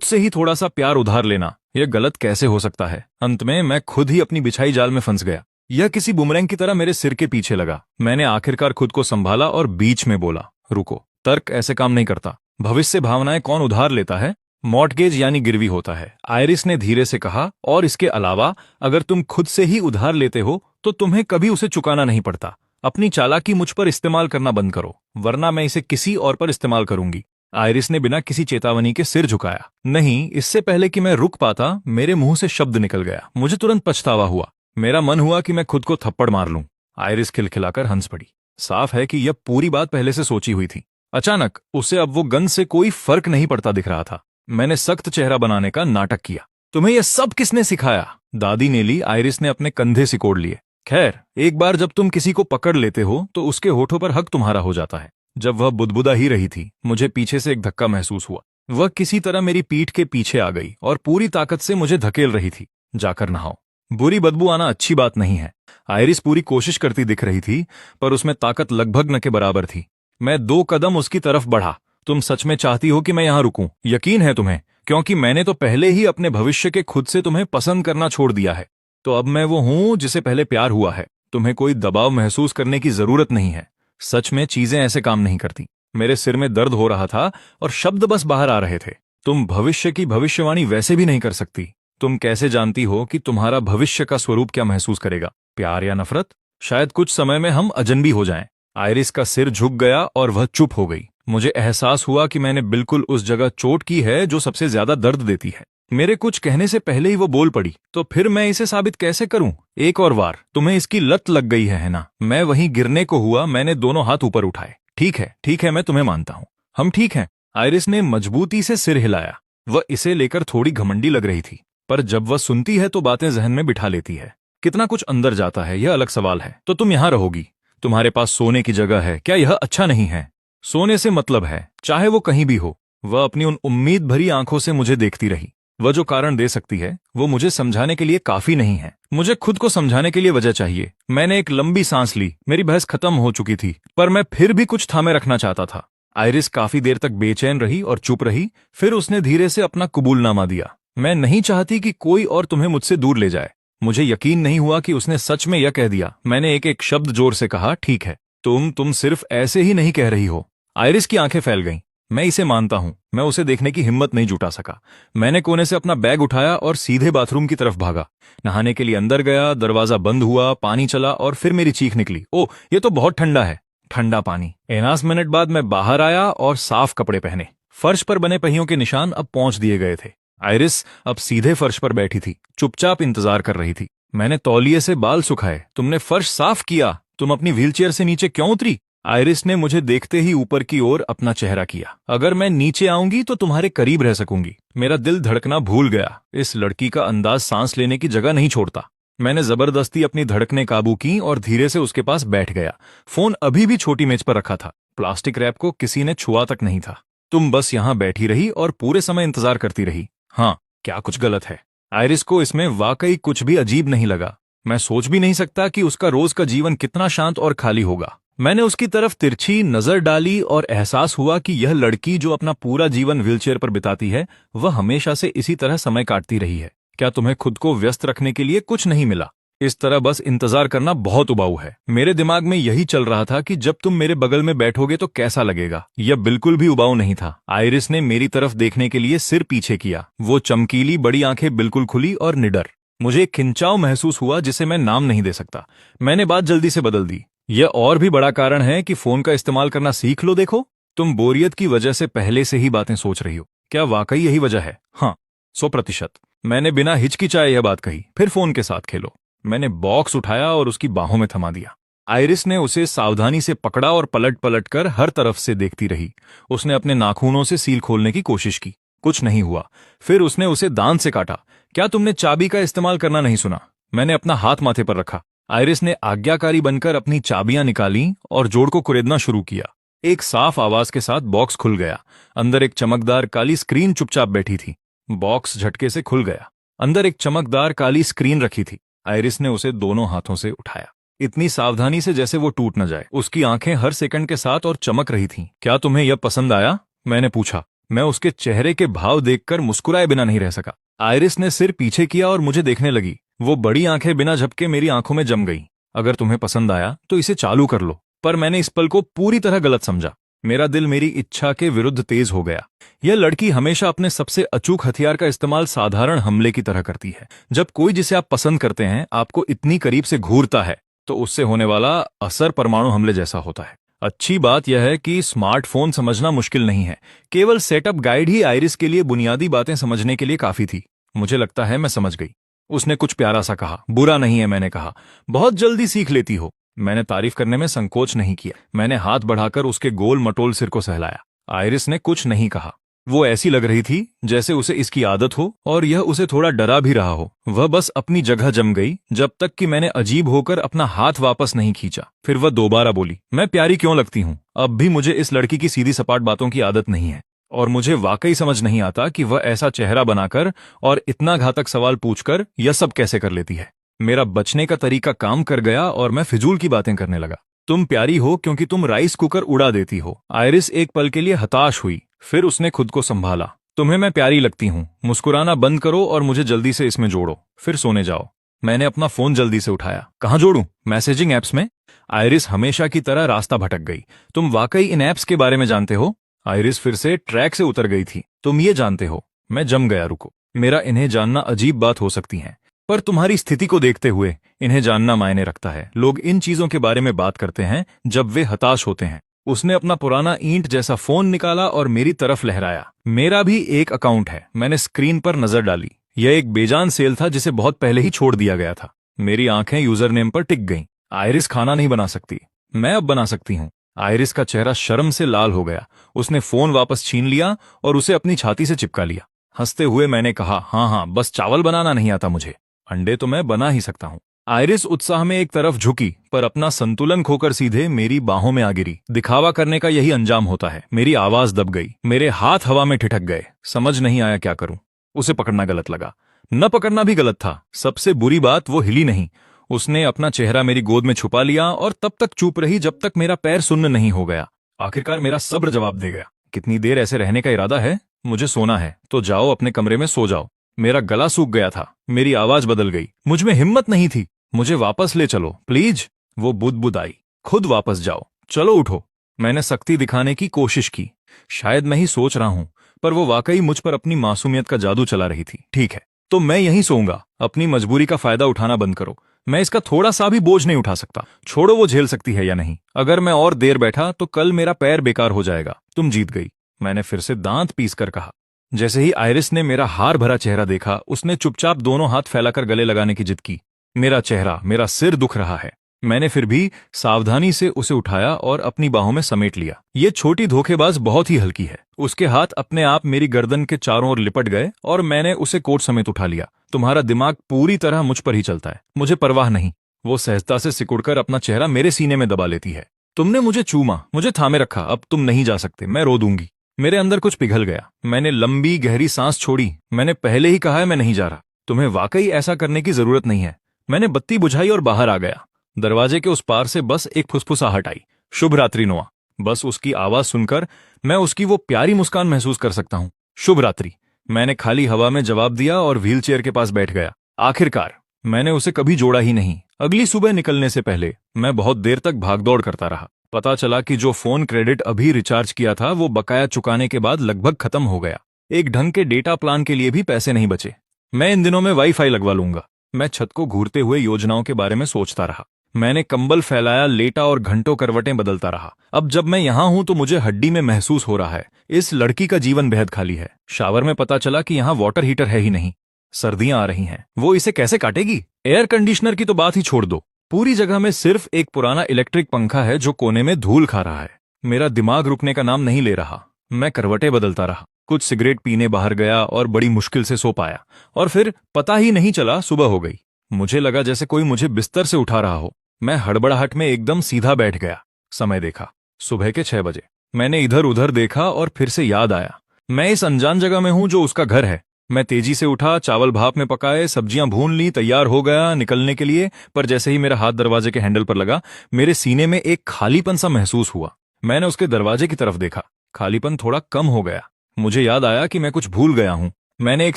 से ही थोड़ा सा प्यार उधार लेना, यह गलत कैसे हो सकता है? अंत में मैं खुद ही अपनी बिछाई जाल में फंस गया। यह किसी बुमरैंग की तरह मेरे सिर के पीछे लगा। मैंने आखिरकार खुद को संभाला और बीच में बोला, रुको, तर्क ऐसे काम नहीं करता। भविष्य भावनाएं कौन उधार लेता है? मॉर्टगेज यानी गिरवी होता है, आयरिस ने धीरे से कहा। और इसके अलावा अगर तुम खुद से ही उधार लेते हो तो तुम्हें कभी उसे चुकाना नहीं पड़ता। अपनी चालाकी मुझ पर इस्तेमाल करना बंद करो, वरना मैं इसे किसी और पर इस्तेमाल करूंगी। आयरिस ने बिना किसी चेतावनी के सिर झुकाया। नहीं, इससे पहले कि मैं रुक पाता मेरे मुंह से शब्द निकल गया। मुझे तुरंत पछतावा हुआ। मेरा मन हुआ कि मैं खुद को थप्पड़ मार लूं। आयरिस खिलखिलाकर हंस पड़ी। साफ है कि यह पूरी बात पहले से सोची हुई थी। अचानक उसे अब वो गन से कोई फर्क नहीं पड़ता दिख रहा था। मैंने सख्त चेहरा बनाने का नाटक किया। तुम्हें यह सब किसने सिखाया? दादी ने ली। आयरिस ने अपने कंधे सिकोड़ लिए। खैर, एक बार जब तुम किसी को पकड़ लेते हो तो उसके होठों पर हक तुम्हारा हो जाता है। जब वह बुदबुदा ही रही थी, मुझे पीछे से एक धक्का महसूस हुआ। वह किसी तरह मेरी पीठ के पीछे आ गई और पूरी ताकत से मुझे धकेल रही थी। जाकर नहाओ। बुरी बदबू आना अच्छी बात नहीं है। आयरिस पूरी कोशिश करती दिख रही थी, पर उसमें ताकत लगभग न के बराबर थी। मैं 2 कदम उसकी तरफ बढ़ा। तुम सच में चाहती हो कि मैं यहां रुकूं? यकीन है तुम्हें? क्योंकि मैंने तो पहले ही अपने भविष्य के खुद से तुम्हें पसंद करना छोड़ दिया है। तो अब मैं वो हूं जिसे पहले प्यार हुआ है। तुम्हें कोई दबाव महसूस करने की जरूरत नहीं है। सच में चीजें ऐसे काम नहीं करती। मेरे सिर में दर्द हो रहा था और शब्द बस बाहर आ रहे थे। तुम भविष्य की भविष्यवाणी वैसे भी नहीं कर सकती। तुम कैसे जानती हो कि तुम्हारा भविष्य का स्वरूप क्या महसूस करेगा? प्यार या नफरत? शायद कुछ समय में हम अजनबी हो जाएं। आयरिस का सिर झुक गया और वह चुप हो गई। मुझे एहसास हुआ कि मैंने बिल्कुल उस जगह चोट की है जो सबसे ज्यादा दर्द देती है। मेरे कुछ कहने से पहले ही वो बोल पड़ी। तो फिर मैं इसे साबित कैसे करूं? एक और बार। तुम्हें इसकी लत लग गई है ना? मैं वहीं गिरने को हुआ। मैंने दोनों हाथ ऊपर उठाए। ठीक है, मैं तुम्हें मानता हूं। हम ठीक हैं। आयरिस ने मजबूती से सिर हिलाया। वह इसे लेकर थोड़ी घमंडी लग रही थी, पर जब वह सुनती है तो बातें जहन में बिठा लेती है। कितना कुछ अंदर जाता है यह अलग सवाल है। तो तुम यहां रहोगी? तुम्हारे पास सोने की जगह है, क्या यह अच्छा नहीं है? सोने से मतलब है, चाहे वो कहीं भी हो। वह अपनी उन उम्मीद भरी आंखों से मुझे देखती रही। वह जो कारण दे सकती है वो मुझे समझाने के लिए काफी नहीं है। मुझे खुद को समझाने के लिए वजह चाहिए। मैंने एक लंबी सांस ली। मेरी बहस खत्म हो चुकी थी, पर मैं फिर भी कुछ थामे रखना चाहता था। आयरिस काफी देर तक बेचैन रही और चुप रही। फिर उसने धीरे से अपना कबूलनामा दिया। मैं नहीं चाहती कि कोई और तुम्हें मुझसे दूर ले जाए। मुझे यकीन नहीं हुआ कि उसने सच में यह कह दिया। मैंने एक एक शब्द जोर से कहा, ठीक है। तुम सिर्फ ऐसे ही नहीं कह रही हो। आयरिस की आंखें फैल गईं। मैं इसे मानता हूं। मैं उसे देखने की हिम्मत नहीं जुटा सका। मैंने कोने से अपना बैग उठाया और सीधे बाथरूम की तरफ भागा। नहाने के लिए अंदर गया। दरवाजा बंद हुआ, पानी चला और फिर मेरी चीख निकली, ओह, ये तो बहुत ठंडा है। ठंडा पानी। 50 मिनट बाद मैं बाहर आया और साफ कपड़े पहने। फर्श पर बने पहियों के निशान अब पहुंच दिए गए थे। आयरिस अब सीधे फर्श पर बैठी थी, चुपचाप इंतजार कर रही थी। मैंने तौलिए से बाल सुखाए। तुमने फर्श साफ किया। तुम अपनी व्हीलचेयर से नीचे क्यों उतरी? आयरिस ने मुझे देखते ही ऊपर की ओर अपना चेहरा किया। अगर मैं नीचे आऊंगी तो तुम्हारे करीब रह सकूंगी। मेरा दिल धड़कना भूल गया। इस लड़की का अंदाज सांस लेने की जगह नहीं छोड़ता। मैंने जबरदस्ती अपनी धड़कनें काबू की और धीरे से उसके पास बैठ गया। फोन अभी भी छोटी मेज पर रखा था। प्लास्टिक रैप को किसी ने छुआ तक नहीं था। तुम बस यहां बैठी रही और पूरे समय इंतजार करती रही। हाँ, क्या कुछ गलत है? आयरिस को इसमें वाकई कुछ भी अजीब नहीं लगा। मैं सोच भी नहीं सकता कि उसका रोज का जीवन कितना शांत और खाली होगा। मैंने उसकी तरफ तिरछी नजर डाली और एहसास हुआ कि यह लड़की जो अपना पूरा जीवन व्हीलचेयर पर बिताती है, वह हमेशा से इसी तरह समय काटती रही है। क्या तुम्हें खुद को व्यस्त रखने के लिए कुछ नहीं मिला? इस तरह बस इंतजार करना बहुत उबाऊ है। मेरे दिमाग में यही चल रहा था कि जब तुम मेरे बगल में बैठोगे तो कैसा लगेगा। यह बिल्कुल भी उबाऊ नहीं था। आयरिस ने मेरी तरफ देखने के लिए सिर पीछे किया। वो चमकीली बड़ी आंखें बिल्कुल खुली और निडर। मुझे एक खिंचाव महसूस हुआ जिसे मैं नाम नहीं दे सकता। मैंने बात जल्दी से बदल दी। यह और भी बड़ा कारण है कि फोन का इस्तेमाल करना सीख लो। देखो, तुम बोरियत की वजह से पहले से ही बातें सोच रही हो। क्या वाकई यही वजह है? हाँ, 100%। मैंने बिना हिचकिचाए यह बात कही। फिर फोन के साथ खेलो। मैंने बॉक्स उठाया और उसकी बाहों में थमा दिया। आयरिस ने उसे सावधानी से पकड़ा और पलट पलट कर हर तरफ से देखती रही। उसने अपने नाखूनों से सील खोलने की कोशिश की। कुछ नहीं हुआ। फिर उसने उसे दांत से काटा। क्या तुमने चाबी का इस्तेमाल करना नहीं सुना? मैंने अपना हाथ माथे पर रखा। आयरिस ने आज्ञाकारी बनकर अपनी चाबियां निकाली और जोड़ को कुरेदना शुरू किया। एक साफ आवाज के साथ बॉक्स खुल गया। अंदर एक चमकदार काली स्क्रीन चुपचाप बैठी थी। बॉक्स झटके से खुल गया। अंदर एक चमकदार काली स्क्रीन रखी थी। आयरिस ने उसे दोनों हाथों से उठाया, इतनी सावधानी से जैसे वो टूट न जाए। उसकी आंखें हर सेकंड के साथ और चमक रही थीं। क्या तुम्हें यह पसंद आया? मैंने पूछा। मैं उसके चेहरे के भाव देखकर मुस्कुराए बिना नहीं रह सका। आयरिस ने सिर पीछे किया और मुझे देखने लगी। वो बड़ी आंखें बिना झपके मेरी आंखों में जम गई। अगर तुम्हें पसंद आया तो इसे चालू कर लो। पर मैंने इस पल को पूरी तरह गलत समझा। मेरा दिल मेरी इच्छा के विरुद्ध तेज हो गया। यह लड़की हमेशा अपने सबसे अचूक हथियार का इस्तेमाल साधारण हमले की तरह करती है। जब कोई जिसे आप पसंद करते हैं आपको इतनी करीब से घूरता है तो उससे होने वाला असर परमाणु हमले जैसा होता है। अच्छी बात यह है कि स्मार्टफोन समझना मुश्किल नहीं है। केवल सेटअप गाइड ही आइरिस के लिए बुनियादी बातें समझने के लिए काफी थी। मुझे लगता है मैं समझ गई। उसने कुछ प्यारा सा कहा। बुरा नहीं है, मैंने कहा। बहुत जल्दी सीख लेती हो। मैंने तारीफ करने में संकोच नहीं किया। मैंने हाथ बढ़ाकर उसके गोल मटोल सिर को सहलाया। आइरिस ने कुछ नहीं कहा। वो ऐसी लग रही थी जैसे उसे इसकी आदत हो और यह उसे थोड़ा डरा भी रहा हो। वह बस अपनी जगह जम गई जब तक कि मैंने अजीब होकर अपना हाथ वापस नहीं खींचा। फिर वह दोबारा बोली, मैं प्यारी क्यों लगती हूँ? अब भी मुझे इस लड़की की सीधी सपाट बातों की आदत नहीं है और मुझे वाकई समझ नहीं आता कि वह ऐसा चेहरा बनाकर और इतना घातक सवाल पूछकर यह सब कैसे कर लेती है। मेरा बचने का तरीका काम कर गया और मैं फिजूल की बातें करने लगा। तुम प्यारी हो क्योंकि तुम राइस कुकर उड़ा देती हो। आइरिस एक पल के लिए हताश हुई, फिर उसने खुद को संभाला। तुम्हें मैं प्यारी लगती हूँ। मुस्कुराना बंद करो और मुझे जल्दी से इसमें जोड़ो, फिर सोने जाओ। मैंने अपना फोन जल्दी से उठाया। कहाँ जोड़ूं? मैसेजिंग एप्स में? आइरिस हमेशा की तरह रास्ता भटक गई। तुम वाकई इन एप्स के बारे में जानते हो? आइरिस फिर से ट्रैक से उतर गई थी। तुम ये जानते हो? मैं जम गया। रुको, मेरा इन्हें जानना अजीब बात हो सकती है, पर तुम्हारी स्थिति को देखते हुए इन्हें जानना मायने रखता है। लोग इन चीजों के बारे में बात करते हैं जब वे हताश होते हैं। उसने अपना पुराना ईंट जैसा फोन निकाला और मेरी तरफ लहराया। मेरा भी एक अकाउंट है। मैंने स्क्रीन पर नजर डाली। यह एक बेजान सेल था जिसे बहुत पहले ही छोड़ दिया गया था। मेरी आंखें यूजर नेम पर टिक गईं। आइरिस खाना नहीं बना सकती, मैं अब बना सकती हूँ। आइरिस का चेहरा शर्म से लाल हो गया। उसने फोन वापस छीन लिया और उसे अपनी छाती से चिपका लिया। हंसते हुए मैंने कहा, हाँ हाँ, बस चावल बनाना नहीं आता मुझे। अंडे तो मैं बना ही सकता हूँ। आइरिस उत्साह में एक तरफ झुकी पर अपना संतुलन खोकर सीधे मेरी बाहों में आ गिरी। दिखावा करने का यही अंजाम होता है। मेरी आवाज दब गई। मेरे हाथ हवा में ठिठक गए। समझ नहीं आया क्या करूं। उसे पकड़ना गलत लगा, न पकड़ना भी गलत था। सबसे बुरी बात, वो हिली नहीं। उसने अपना चेहरा मेरी गोद में छुपा लिया और तब तक चुप रही जब तक मेरा पैर सुन्न नहीं हो गया। आखिरकार मेरा सब्र जवाब दे गया। कितनी देर ऐसे रहने का इरादा है? मुझे सोना है तो जाओ, अपने कमरे में सो जाओ। मेरा गला सूख गया था। मेरी आवाज बदल गई। मुझ में हिम्मत नहीं थी। मुझे वापस ले चलो प्लीज। वो बुदबुदाई, खुद वापस जाओ, चलो उठो। मैंने सख्ती दिखाने की कोशिश की। शायद मैं ही सोच रहा हूं, पर वो वाकई मुझ पर अपनी मासूमियत का जादू चला रही थी। ठीक है, तो मैं यहीं सोऊंगा। अपनी मजबूरी का फायदा उठाना बंद करो। मैं इसका थोड़ा सा भी बोझ नहीं उठा सकता। छोड़ो, वो झेल सकती है या नहीं। अगर मैं और देर बैठा तो कल मेरा पैर बेकार हो जाएगा। तुम जीत गई, मैंने फिर से दांत पीस कर कहा। जैसे ही आइरिस ने मेरा हार भरा चेहरा देखा, उसने चुपचाप दोनों हाथ फैलाकर गले लगाने की जिद की। मेरा चेहरा, मेरा सिर दुख रहा है। मैंने फिर भी सावधानी से उसे उठाया और अपनी बाहों में समेट लिया। ये छोटी धोखेबाज बहुत ही हल्की है। उसके हाथ अपने आप मेरी गर्दन के चारों ओर लिपट गए और मैंने उसे कोट समेत उठा लिया। तुम्हारा दिमाग पूरी तरह मुझ पर ही चलता है। मुझे परवाह नहीं। वो सहजता से सिकुड़कर अपना चेहरा मेरे सीने में दबा लेती है। तुमने मुझे चूमा, मुझे थामे रखा। अब तुम नहीं जा सकते, मैं रो दूंगी। मेरे अंदर कुछ पिघल गया। मैंने लंबी गहरी सांस छोड़ी। मैंने पहले ही कहा है मैं नहीं जा रहा। तुम्हें वाकई ऐसा करने की जरूरत नहीं है। मैंने बत्ती बुझाई और बाहर आ गया। दरवाजे के उस पार से बस एक फुसफुसाहट आई, शुभ रात्रि नोआ। बस उसकी आवाज सुनकर मैं उसकी वो प्यारी मुस्कान महसूस कर सकता हूँ। शुभ रात्रि, मैंने खाली हवा में जवाब दिया और व्हीलचेयर के पास बैठ गया। आखिरकार मैंने उसे कभी जोड़ा ही नहीं। अगली सुबह निकलने से पहले मैं बहुत देर तक भागदौड़ करता रहा। पता चला कि जो फोन क्रेडिट अभी रिचार्ज किया था वो बकाया चुकाने के बाद लगभग खत्म हो गया। एक ढंग के डेटा प्लान के लिए भी पैसे नहीं बचे। मैं इन दिनों में वाईफाई लगवा लूंगा। मैं छत को घूरते हुए योजनाओं के बारे में सोचता रहा। मैंने कंबल फैलाया, लेटा और घंटों करवटें बदलता रहा। अब जब मैं यहां हूं तो मुझे हड्डी में महसूस हो रहा है इस लड़की का जीवन बेहद खाली है। शावर में पता चला कि यहां वाटर हीटर है ही नहीं। सर्दियां आ रही हैं, वो इसे कैसे काटेगी? एयर कंडीशनर की तो बात ही छोड़ दो। पूरी जगह में सिर्फ एक पुराना इलेक्ट्रिक पंखा है जो कोने में धूल खा रहा है। मेरा दिमाग रुकने का नाम नहीं ले रहा। मैं करवटें बदलता रहा, कुछ सिगरेट पीने बाहर गया और बड़ी मुश्किल से सो पाया। और फिर पता ही नहीं चला सुबह हो गई। मुझे लगा जैसे कोई मुझे बिस्तर से उठा रहा हो। मैं हड़बड़ाहट में एकदम सीधा बैठ गया। समय देखा, सुबह के 6 बजे। मैंने इधर उधर देखा और फिर से याद आया, मैं इस अनजान जगह में हूं जो उसका घर है। मैं तेजी से उठा, चावल भाप में पकाए, सब्जियां भून ली, तैयार हो गया निकलने के लिए। पर जैसे ही मेरा हाथ दरवाजे के हैंडल पर लगा, मेरे सीने में एक खालीपन सा महसूस हुआ। मैंने उसके दरवाजे की तरफ देखा। खालीपन थोड़ा कम हो गया। मुझे याद आया कि मैं कुछ भूल गया हूँ। मैंने एक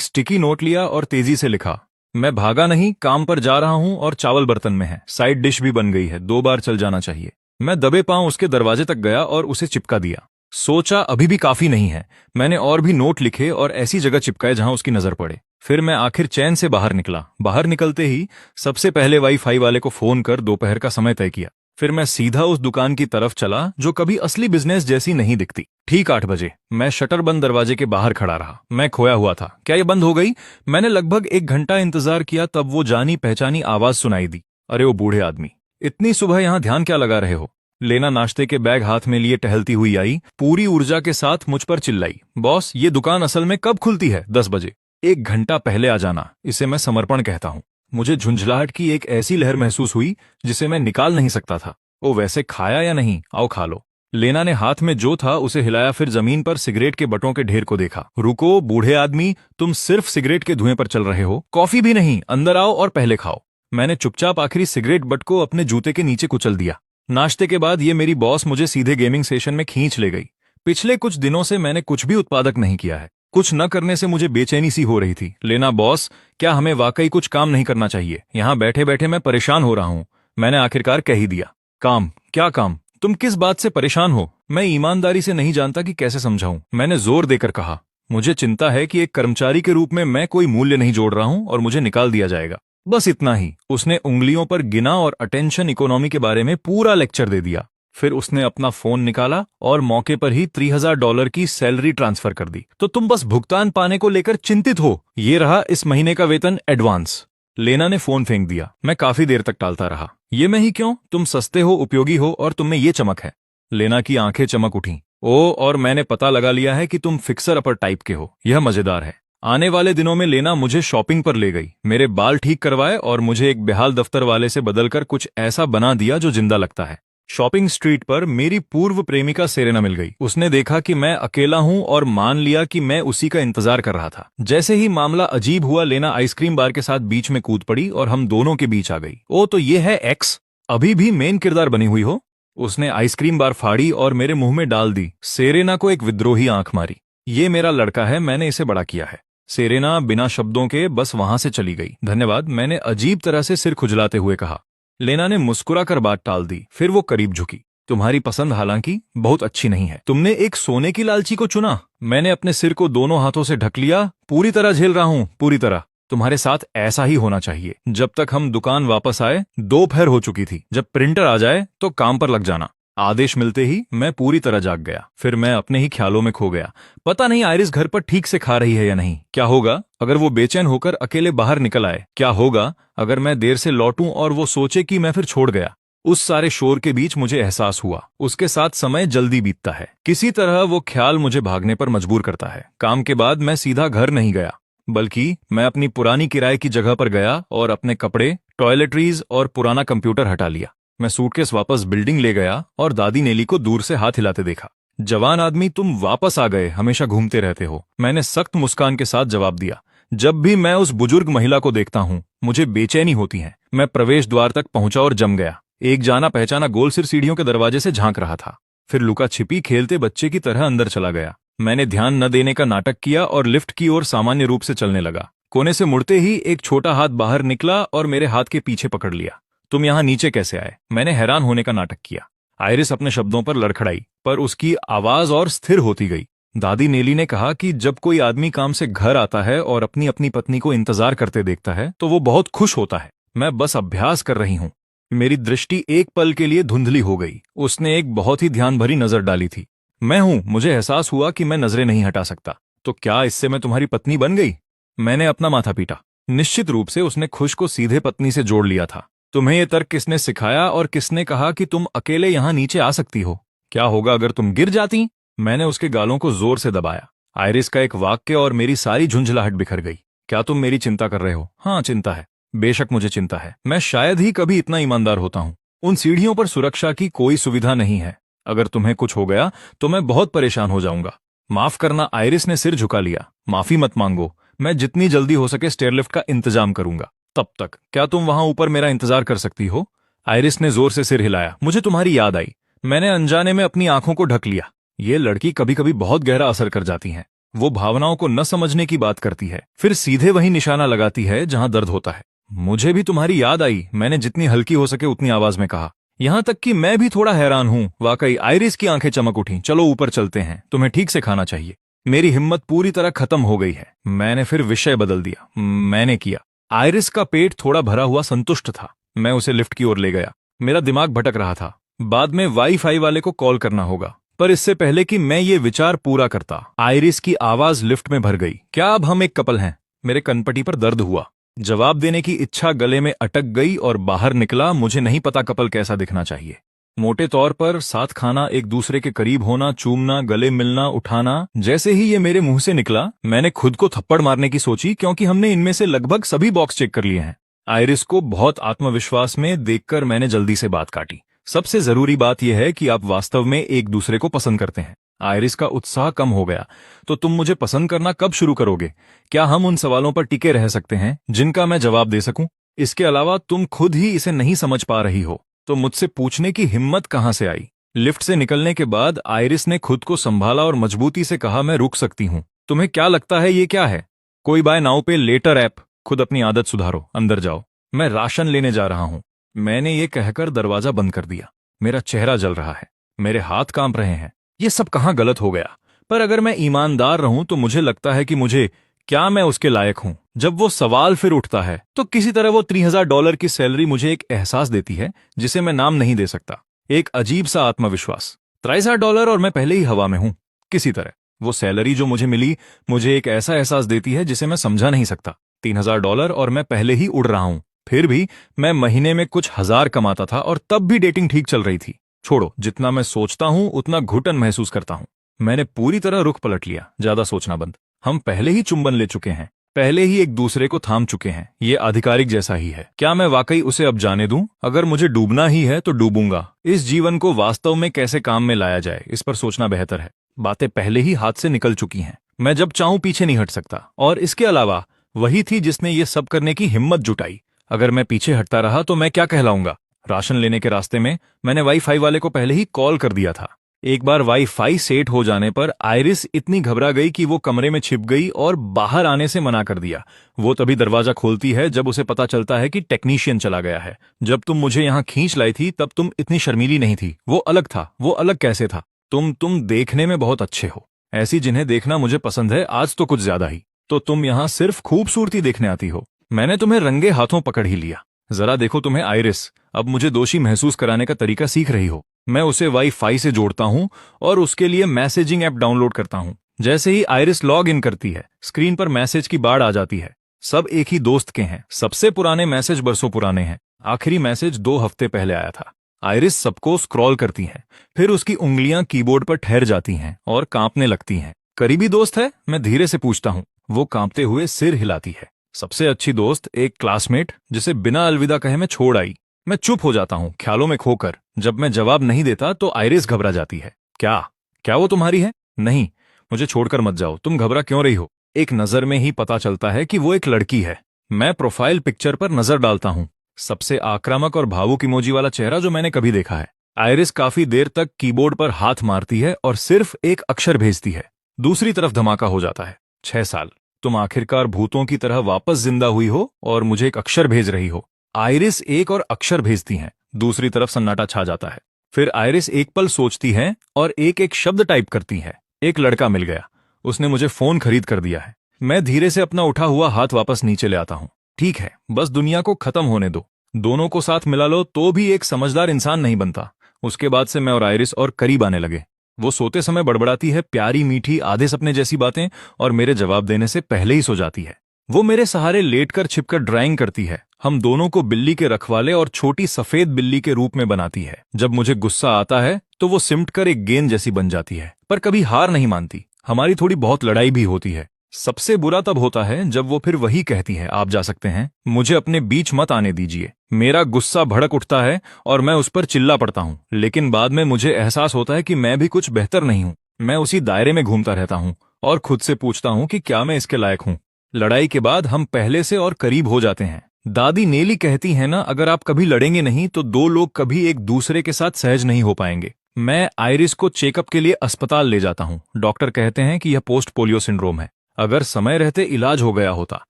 स्टिकी नोट लिया और तेजी से लिखा, मैं भागा नहीं, काम पर जा रहा हूँ और चावल बर्तन में है, साइड डिश भी बन गई है, 2 बार चल जाना चाहिए। मैं दबे पांव उसके दरवाजे तक गया और उसे चिपका दिया। सोचा अभी भी काफी नहीं है। मैंने और भी नोट लिखे और ऐसी जगह चिपकाए जहां उसकी नजर पड़े। फिर मैं आखिर चैन से बाहर निकला। बाहर निकलते ही सबसे पहले वाईफाई वाले को फोन कर दोपहर का समय तय किया। फिर मैं सीधा उस दुकान की तरफ चला जो कभी असली बिजनेस जैसी नहीं दिखती। ठीक 8 बजे मैं शटर बंद दरवाजे के बाहर खड़ा रहा। मैं खोया हुआ था। क्या ये बंद हो गई? मैंने लगभग 1 घंटा इंतजार किया, तब वो जानी पहचानी आवाज सुनाई दी। अरे ओ बूढ़े आदमी, इतनी सुबह यहाँ ध्यान क्या लगा रहे हो? लेना नाश्ते के बैग हाथ में लिए टहलती हुई आई, पूरी ऊर्जा के साथ मुझ पर चिल्लाई, बॉस ये दुकान असल में कब खुलती है? 10 बजे। 1 घंटा पहले आ जाना, इसे मैं समर्पण कहता हूँ। मुझे झुंझलाहट की एक ऐसी लहर महसूस हुई जिसे मैं निकाल नहीं सकता था। ओ वैसे खाया या नहीं? आओ खा लो। लेना ने हाथ में जो था उसे हिलाया, फिर जमीन पर सिगरेट के बटों के ढेर को देखा। रुको बूढ़े आदमी, तुम सिर्फ सिगरेट के धुएं पर चल रहे हो, कॉफी भी नहीं। अंदर आओ और पहले खाओ। मैंने चुपचाप आखिरी सिगरेट बट को अपने जूते के नीचे कुचल दिया। नाश्ते के बाद ये मेरी बॉस मुझे सीधे गेमिंग सेशन में खींच ले गई। पिछले कुछ दिनों से मैंने कुछ भी उत्पादक नहीं किया है। कुछ न करने से मुझे बेचैनी सी हो रही थी। लेना बॉस, क्या हमें वाकई कुछ काम नहीं करना चाहिए? यहाँ बैठे बैठे मैं परेशान हो रहा हूँ। मैंने आखिरकार कह ही दिया। काम? क्या काम? तुम किस बात से परेशान हो? मैं ईमानदारी से नहीं जानता कि कैसे समझाऊं। मैंने जोर देकर कहा, मुझे चिंता है कि एक कर्मचारी के रूप में मैं कोई मूल्य नहीं जोड़ रहा हूं और मुझे निकाल दिया जाएगा। बस इतना ही। उसने उंगलियों पर गिना और अटेंशन इकोनॉमी के बारे में पूरा लेक्चर दे दिया। फिर उसने अपना फोन निकाला और मौके पर ही $3000 की सैलरी ट्रांसफर कर दी। तो तुम बस भुगतान पाने को लेकर चिंतित हो? ये रहा इस महीने का वेतन एडवांस। लेना ने फोन फेंक दिया। मैं काफी देर तक टालता रहा। ये मैं ही क्यों? तुम सस्ते हो, उपयोगी हो और तुम में ये चमक है। लेना की आंखें चमक उठीं। ओ, और मैंने पता लगा लिया है कि तुम फिक्सर अपर टाइप के हो। यह मजेदार है। आने वाले दिनों में लेना मुझे शॉपिंग पर ले गई, मेरे बाल ठीक करवाए और मुझे एक बेहाल दफ्तर वाले से बदलकर कुछ ऐसा बना दिया जो जिंदा लगता है। शॉपिंग स्ट्रीट पर मेरी पूर्व प्रेमिका सेरेना मिल गई। उसने देखा कि मैं अकेला हूं और मान लिया कि मैं उसी का इंतजार कर रहा था। जैसे ही मामला अजीब हुआ, लेना आइसक्रीम बार के साथ बीच में कूद पड़ी और हम दोनों के बीच आ गई। ओ तो ये है एक्स? अभी भी मेन किरदार बनी हुई हो? उसने आइसक्रीम बार फाड़ी और मेरे मुंह में डाल दी। सेरेना को एक विद्रोही आंख मारी। ये मेरा लड़का है, मैंने इसे बड़ा किया है। सेरेना बिना शब्दों के बस वहां से चली गई। धन्यवाद, मैंने अजीब तरह से सिर खुजलाते हुए कहा। लेना ने मुस्कुरा कर बात टाल दी। फिर वो करीब झुकी। तुम्हारी पसंद हालांकि बहुत अच्छी नहीं है। तुमने एक सोने की लालची को चुना। मैंने अपने सिर को दोनों हाथों से ढक लिया। पूरी तरह झेल रहा हूं, पूरी तरह। तुम्हारे साथ ऐसा ही होना चाहिए। जब तक हम दुकान वापस आए, दोपहर हो चुकी थी। जब प्रिंटर आ जाए तो काम पर लग जाना। आदेश मिलते ही मैं पूरी तरह जाग गया। फिर मैं अपने ही ख्यालों में खो गया। पता नहीं आयरिस घर पर ठीक से खा रही है या नहीं। क्या होगा अगर वो बेचैन होकर अकेले बाहर निकल आए? क्या होगा अगर मैं देर से लौटूं और वो सोचे कि मैं फिर छोड़ गया? उस सारे शोर के बीच मुझे एहसास हुआ, उसके साथ समय जल्दी बीतता है। किसी तरह वो ख्याल मुझे भागने पर मजबूर करता है। काम के बाद मैं सीधा घर नहीं गया, बल्कि मैं अपनी पुरानी किराए की जगह पर गया और अपने कपड़े, टॉयलेटरीज और पुराना कंप्यूटर हटा लिया। मैं सूटकेस वापस बिल्डिंग ले गया और दादी नेली को दूर से हाथ हिलाते देखा। जवान आदमी, तुम वापस आ गए, हमेशा घूमते रहते हो। मैंने सख्त मुस्कान के साथ जवाब दिया। जब भी मैं उस बुजुर्ग महिला को देखता हूँ मुझे बेचैनी होती है। मैं प्रवेश द्वार तक पहुंचा और जम गया। एक जाना पहचाना गोल सिर सीढ़ियों के दरवाजे से झांक रहा था। फिर लुका छिपी खेलते बच्चे की तरह अंदर चला गया। मैंने ध्यान न देने का नाटक किया और लिफ्ट की ओर सामान्य रूप से चलने लगा। कोने से मुड़ते ही एक छोटा हाथ बाहर निकला और मेरे हाथ के पीछे पकड़ लिया। तुम यहाँ नीचे कैसे आए? मैंने हैरान होने का नाटक किया। आयरिस अपने शब्दों पर लड़खड़ाई, पर उसकी आवाज और स्थिर होती गई। दादी नेली ने कहा कि जब कोई आदमी काम से घर आता है और अपनी अपनी पत्नी को इंतजार करते देखता है तो वो बहुत खुश होता है। मैं बस अभ्यास कर रही हूँ। मेरी दृष्टि एक पल के लिए धुंधली हो गई। उसने एक बहुत ही ध्यान भरी नजर डाली थी। मैं हूं। मुझे एहसास हुआ कि मैं नजरें नहीं हटा सकता। तो क्या इससे मैं तुम्हारी पत्नी बन गई? मैंने अपना माथा पीटा। निश्चित रूप से उसने खुश को सीधे पत्नी से जोड़ लिया था। तुम्हें यह तर्क किसने सिखाया और किसने कहा कि तुम अकेले यहां नीचे आ सकती हो? क्या होगा अगर तुम गिर जाती? मैंने उसके गालों को जोर से दबाया। आयरिस का एक वाक्य और मेरी सारी झुंझलाहट बिखर गई। क्या तुम मेरी चिंता कर रहे हो? हाँ, चिंता है। बेशक मुझे चिंता है। मैं शायद ही कभी इतना ईमानदार होता हूं। उन सीढ़ियों पर सुरक्षा की कोई सुविधा नहीं है। अगर तुम्हें कुछ हो गया तो मैं बहुत परेशान हो जाऊंगा। माफ करना। आयरिस ने सिर झुका लिया। माफी मत मांगो। मैं जितनी जल्दी हो सके स्टेयरलिफ्ट का इंतजाम करूंगा। तब तक क्या तुम वहां ऊपर मेरा इंतजार कर सकती हो? आयरिस ने जोर से सिर हिलाया। मुझे तुम्हारी याद आई। मैंने अनजाने में अपनी आंखों को ढक लिया। ये लड़की कभी कभी बहुत गहरा असर कर जाती हैं। वो भावनाओं को न समझने की बात करती है, फिर सीधे वही निशाना लगाती है जहां दर्द होता है। मुझे भी तुम्हारी याद आई, मैंने जितनी हल्की हो सके उतनी आवाज में कहा। यहां तक कि मैं भी थोड़ा हैरान हूं। वाकई आइरिस की आंखें चमक उठी। चलो ऊपर चलते हैं, तुम्हें ठीक से खाना चाहिए। मेरी हिम्मत पूरी तरह खत्म हो गई है। मैंने फिर विषय बदल दिया। मैंने किया। आइरिस का पेट थोड़ा भरा हुआ संतुष्ट था। मैं उसे लिफ्ट की ओर ले गया। मेरा दिमाग भटक रहा था। बाद में वाईफाई वाले को कॉल करना होगा, पर इससे पहले कि मैं ये विचार पूरा करता, आइरिस की आवाज लिफ्ट में भर गई। क्या अब हम एक कपल हैं? मेरे कनपटी पर दर्द हुआ। जवाब देने की इच्छा गले में अटक गई और बाहर निकला। मुझे नहीं पता कपल कैसा दिखना चाहिए। मोटे तौर पर साथ खाना, एक दूसरे के करीब होना, चूमना, गले मिलना, उठाना। जैसे ही ये मेरे मुंह से निकला, मैंने खुद को थप्पड़ मारने की सोची, क्योंकि हमने इनमें से लगभग सभी बॉक्स चेक कर लिए हैं। आइरिस को बहुत आत्मविश्वास में देखकर मैंने जल्दी से बात काटी। सबसे जरूरी बात यह है कि आप वास्तव में एक दूसरे को पसंद करते हैं। आइरिस का उत्साह कम हो गया। तो तुम मुझे पसंद करना कब शुरू करोगे? क्या हम उन सवालों पर टिके रह सकते हैं जिनका मैं जवाब दे सकूं? इसके अलावा तुम खुद ही इसे नहीं समझ पा रही हो, तो मुझसे पूछने की हिम्मत कहां से आई? लिफ्ट से निकलने के बाद आइरिस ने खुद को संभाला और मजबूती से कहा, मैं रुक सकती हूं। तुम्हें क्या लगता है ये क्या है? कोई बाय नाउ पे लेटर ऐप? खुद अपनी आदत सुधारो, अंदर जाओ। मैं राशन लेने जा रहा हूं। मैंने ये कहकर दरवाजा बंद कर दिया। मेरा चेहरा जल रहा है, मेरे हाथ कांप रहे हैं। ये सब कहां गलत हो गया? पर अगर मैं ईमानदार रहूं तो मुझे लगता है कि क्या मैं उसके लायक हूं? जब वो सवाल फिर उठता है तो किसी तरह वो $3000 की सैलरी मुझे एक एहसास देती है जिसे मैं नाम नहीं दे सकता। एक अजीब सा आत्मविश्वास। $3000 और मैं पहले ही हवा में हूं। किसी तरह वो सैलरी जो मुझे मिली मुझे एक ऐसा एहसास देती है जिसे मैं समझा नहीं सकता। $3000 और मैं पहले ही उड़ रहा हूं। फिर भी मैं महीने में कुछ हजार कमाता था और तब भी डेटिंग ठीक चल रही थी। छोड़ो, जितना मैं सोचता हूं उतना घुटन महसूस करता हूं। मैंने पूरी तरह रुख पलट लिया। ज्यादा सोचना बंद। हम पहले ही चुंबन ले चुके हैं, पहले ही एक दूसरे को थाम चुके हैं। ये आधिकारिक जैसा ही है। क्या मैं वाकई उसे अब जाने दूं? अगर मुझे डूबना ही है तो डूबूंगा। इस जीवन को वास्तव में कैसे काम में लाया जाए, इस पर सोचना बेहतर है। बातें पहले ही हाथ से निकल चुकी हैं। मैं जब चाहूं पीछे नहीं हट सकता। और इसके अलावा वही थी जिसने ये सब करने की हिम्मत जुटाई। अगर मैं पीछे हटता रहा तो मैं क्या कहलाऊंगा? राशन लेने के रास्ते में मैंने वाईफाई वाले को पहले ही कॉल कर दिया था। एक बार वाईफाई सेट हो जाने पर आइरिस इतनी घबरा गई कि वो कमरे में छिप गई और बाहर आने से मना कर दिया। वो तभी दरवाजा खोलती है जब उसे पता चलता है कि टेक्नीशियन चला गया है। जब तुम मुझे यहाँ खींच लाई थी तब तुम इतनी शर्मीली नहीं थी। वो अलग था। वो अलग कैसे था? तुम देखने में बहुत अच्छे हो, ऐसी जिन्हें देखना मुझे पसंद है, आज तो कुछ ज्यादा ही। तो तुम यहाँ सिर्फ खूबसूरती देखने आती हो? मैंने तुम्हें रंगे हाथों पकड़ ही लिया। जरा देखो तुम्हें आइरिस, अब मुझे दोषी महसूस कराने का तरीका सीख रही हो। मैं उसे वाईफाई से जोड़ता हूं और उसके लिए मैसेजिंग ऐप डाउनलोड करता हूं। जैसे ही आइरिस लॉग इन करती है, स्क्रीन पर मैसेज की बाढ़ आ जाती है। सब एक ही दोस्त के हैं। सबसे पुराने मैसेज बरसों पुराने हैं। आखिरी मैसेज 2 हफ्ते पहले आया था। आइरिस सबको स्क्रॉल करती है, फिर उसकी उंगलियां कीबोर्ड पर ठहर जाती हैं और कांपने लगती हैं। करीबी दोस्त है? मैं धीरे से पूछता हूं। वो कांपते हुए सिर हिलाती है। सबसे अच्छी दोस्त एक क्लासमेट जिसे बिना अलविदा कहे मैं छोड़ आई। मैं चुप हो जाता हूं, ख्यालों में खोकर। जब मैं जवाब नहीं देता तो आइरिस घबरा जाती है। क्या क्या वो तुम्हारी है? नहीं, मुझे छोड़कर मत जाओ। तुम घबरा क्यों रही हो? एक नजर में ही पता चलता है कि वो एक लड़की है। मैं प्रोफाइल पिक्चर पर नजर डालता हूं। सबसे आक्रामक और भावुक इमोजी वाला चेहरा जो मैंने कभी देखा है। आइरिस काफी देर तक कीबोर्ड पर हाथ मारती है और सिर्फ एक अक्षर भेजती है। दूसरी तरफ धमाका हो जाता है। 6 साल। तुम आखिरकार भूतों की तरह वापस जिंदा हुई हो और मुझे एक अक्षर भेज रही हो। आइरिस एक और अक्षर भेजती हैं। दूसरी तरफ सन्नाटा छा जाता है। फिर आइरिस एक पल सोचती है और एक एक शब्द टाइप करती है। एक लड़का मिल गया। उसने मुझे फोन खरीद कर दिया है। मैं धीरे से अपना उठा हुआ हाथ वापस नीचे ले आता हूं। ठीक है, बस दुनिया को खत्म होने दो। दोनों को साथ मिला लो तो भी एक समझदार इंसान नहीं बनता। उसके बाद से मैं और आइरिस और करीब आने लगे। वो सोते समय बड़बड़ाती है प्यारी मीठी आधे सपने जैसी बातें और मेरे जवाब देने से पहले ही सो जाती है। वो मेरे सहारे लेटकर छिपकर ड्राइंग करती है। हम दोनों को बिल्ली के रखवाले और छोटी सफेद बिल्ली के रूप में बनाती है। जब मुझे गुस्सा आता है तो वो सिमटकर एक गेंद जैसी बन जाती है, पर कभी हार नहीं मानती। हमारी थोड़ी बहुत लड़ाई भी होती है। सबसे बुरा तब होता है जब वो फिर वही कहती है, आप जा सकते हैं, मुझे अपने बीच मत आने दीजिए। मेरा गुस्सा भड़क उठता है और मैं उस पर चिल्ला पड़ता हूँ। लेकिन बाद में मुझे एहसास होता है कि मैं भी कुछ बेहतर नहीं हूँ। मैं उसी दायरे में घूमता रहता हूँ और खुद से पूछता हूँ कि क्या मैं इसके लायक हूँ। लड़ाई के बाद हम पहले से और करीब हो जाते हैं। दादी नेली कहती है ना, अगर आप कभी लड़ेंगे नहीं तो 2 लोग कभी एक दूसरे के साथ सहज नहीं हो पाएंगे। मैं आइरिस को चेकअप के लिए अस्पताल ले जाता हूँ। डॉक्टर कहते हैं कि यह पोस्ट पोलियो सिंड्रोम है। अगर समय रहते इलाज हो गया होता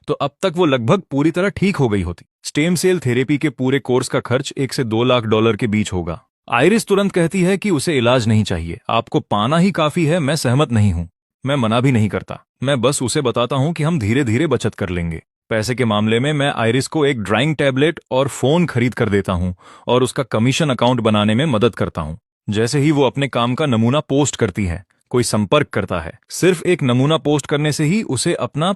तो अब तक वो लगभग पूरी तरह ठीक हो गई होती। स्टेम सेल थेरेपी के पूरे कोर्स का खर्च 1 से 2 लाख डॉलर के बीच होगा। आइरिस तुरंत कहती है कि उसे इलाज नहीं चाहिए, आपको पाना ही काफी है। मैं सहमत नहीं हूँ। मैं मना भी नहीं करता, मैं बस उसे बताता हूँ कि हम धीरे धीरे बचत कर लेंगे। पैसे के मामले में मैं आइरिस को एक ड्राइंग टैबलेट और फोन खरीद कर देता हूँ और उसका कमीशन अकाउंट बनाने में मदद करता हूँ। जैसे ही वो अपने काम का नमूना पोस्ट करती है, कोई संपर्क करता है, सिर्फ एक नमूना पोस्ट करने से ही उसे अपना